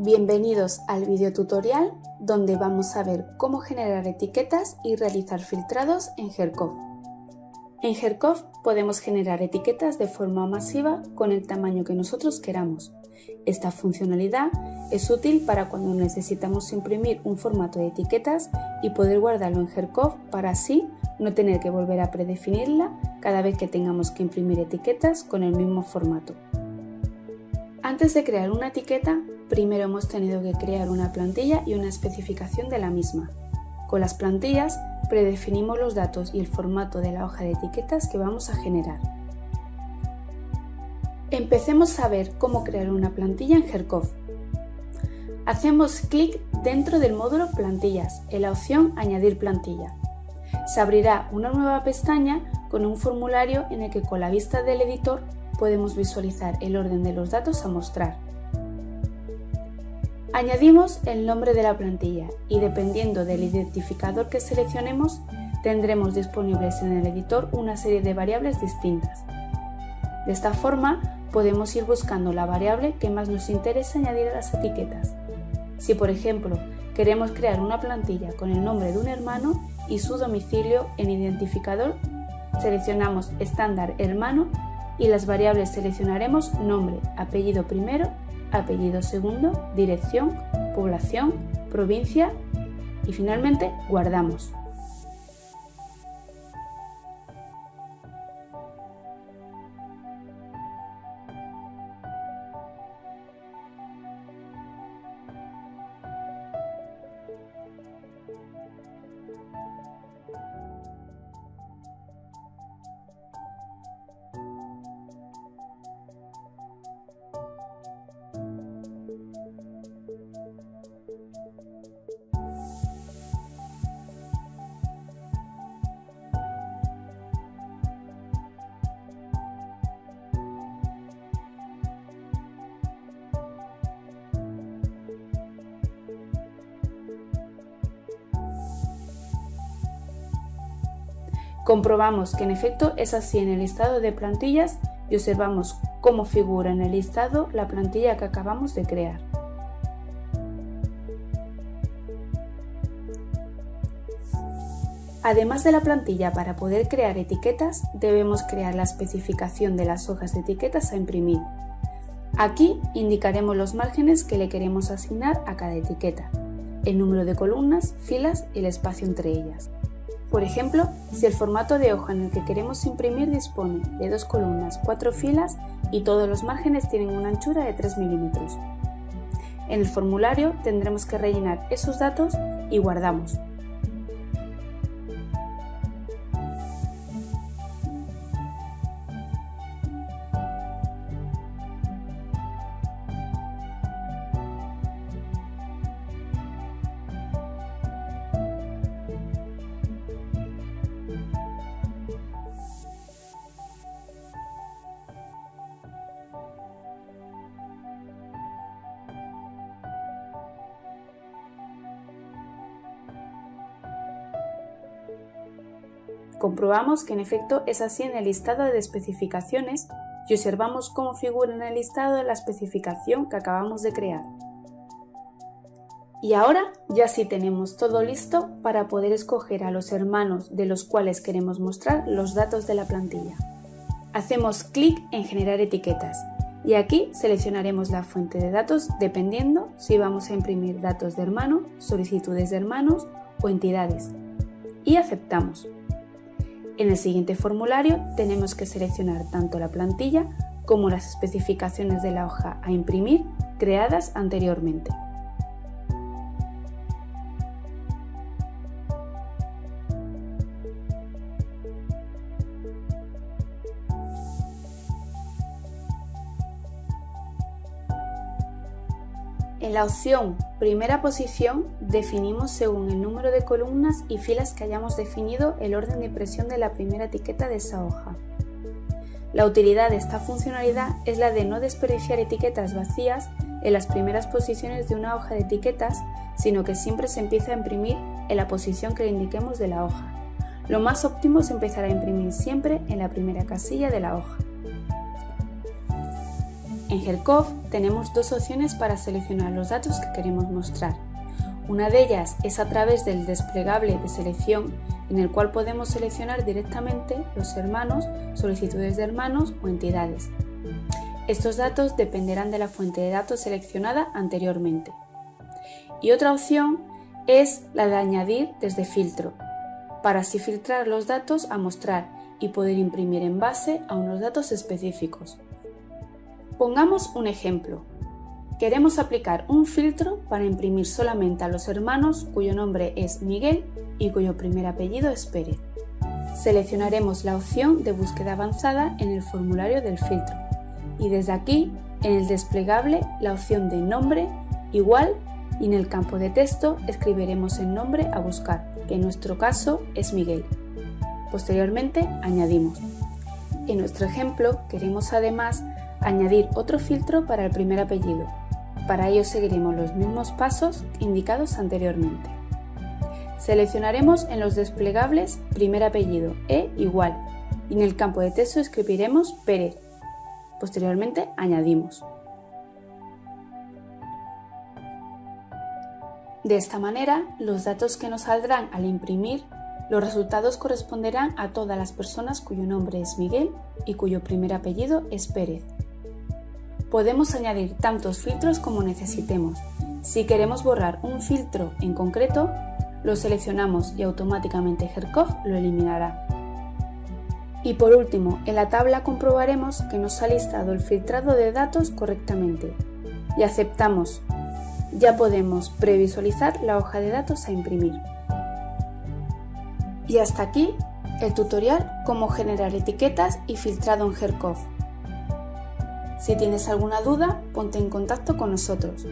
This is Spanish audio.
Bienvenidos al video tutorial donde vamos a ver cómo generar etiquetas y realizar filtrados en Hercove. En Hercove podemos generar etiquetas de forma masiva con el tamaño que nosotros queramos. Esta funcionalidad es útil para cuando necesitamos imprimir un formato de etiquetas y poder guardarlo en Hercove para así no tener que volver a predefinirla cada vez que tengamos que imprimir etiquetas con el mismo formato. Antes de crear una etiqueta, primero hemos tenido que crear una plantilla y una especificación de la misma. Con las plantillas predefinimos los datos y el formato de la hoja de etiquetas que vamos a generar. Empecemos a ver cómo crear una plantilla en Hercove. Hacemos clic dentro del módulo Plantillas en la opción Añadir plantilla. Se abrirá una nueva pestaña con un formulario en el que con la vista del editor podemos visualizar el orden de los datos a mostrar. Añadimos el nombre de la plantilla y dependiendo del identificador que seleccionemos, tendremos disponibles en el editor una serie de variables distintas. De esta forma, podemos ir buscando la variable que más nos interesa añadir a las etiquetas. Si, por ejemplo, queremos crear una plantilla con el nombre de un hermano y su domicilio en identificador, seleccionamos estándar hermano y las variables seleccionaremos nombre, apellido primero, apellido segundo, dirección, población, provincia y finalmente guardamos. Comprobamos que en efecto es así en el listado de plantillas y observamos cómo figura en el listado la plantilla que acabamos de crear. Además de la plantilla para poder crear etiquetas, debemos crear la especificación de las hojas de etiquetas a imprimir. Aquí indicaremos los márgenes que le queremos asignar a cada etiqueta, el número de columnas, filas y el espacio entre ellas. Por ejemplo, si el formato de hoja en el que queremos imprimir dispone de 2 columnas, 4 filas y todos los márgenes tienen una anchura de 3 milímetros. En el formulario tendremos que rellenar esos datos y guardamos. Comprobamos que en efecto es así en el listado de especificaciones y observamos cómo figura en el listado la especificación que acabamos de crear. Y ahora ya sí tenemos todo listo para poder escoger a los hermanos de los cuales queremos mostrar los datos de la plantilla. Hacemos clic en Generar etiquetas y aquí seleccionaremos la fuente de datos dependiendo si vamos a imprimir datos de hermano, solicitudes de hermanos o entidades. Y aceptamos. En el siguiente formulario tenemos que seleccionar tanto la plantilla como las especificaciones de la hoja a imprimir creadas anteriormente. En la opción Primera posición definimos según el número de columnas y filas que hayamos definido el orden de impresión de la primera etiqueta de esa hoja. La utilidad de esta funcionalidad es la de no desperdiciar etiquetas vacías en las primeras posiciones de una hoja de etiquetas, sino que siempre se empieza a imprimir en la posición que le indiquemos de la hoja. Lo más óptimo es empezar a imprimir siempre en la primera casilla de la hoja. En HERCOV tenemos dos opciones para seleccionar los datos que queremos mostrar. Una de ellas es a través del desplegable de selección, en el cual podemos seleccionar directamente los hermanos, solicitudes de hermanos o entidades. Estos datos dependerán de la fuente de datos seleccionada anteriormente. Y otra opción es la de añadir desde filtro, para así filtrar los datos a mostrar y poder imprimir en base a unos datos específicos. Pongamos un ejemplo. Queremos aplicar un filtro para imprimir solamente a los hermanos cuyo nombre es Miguel y cuyo primer apellido es Pérez. Seleccionaremos la opción de búsqueda avanzada en el formulario del filtro y desde aquí, en el desplegable, la opción de nombre igual y en el campo de texto escribiremos el nombre a buscar, que en nuestro caso es Miguel. Posteriormente añadimos. En nuestro ejemplo queremos además añadir otro filtro para el primer apellido. Para ello seguiremos los mismos pasos indicados anteriormente. Seleccionaremos en los desplegables primer apellido igual y en el campo de texto escribiremos Pérez. Posteriormente añadimos. De esta manera, los datos que nos saldrán al imprimir, los resultados corresponderán a todas las personas cuyo nombre es Miguel y cuyo primer apellido es Pérez. Podemos añadir tantos filtros como necesitemos. Si queremos borrar un filtro en concreto, lo seleccionamos y automáticamente HERCOV lo eliminará. Y por último, en la tabla comprobaremos que nos ha listado el filtrado de datos correctamente y aceptamos. Ya podemos previsualizar la hoja de datos a imprimir. Y hasta aquí el tutorial cómo generar etiquetas y filtrado en HERCOV. Si tienes alguna duda, ponte en contacto con nosotros.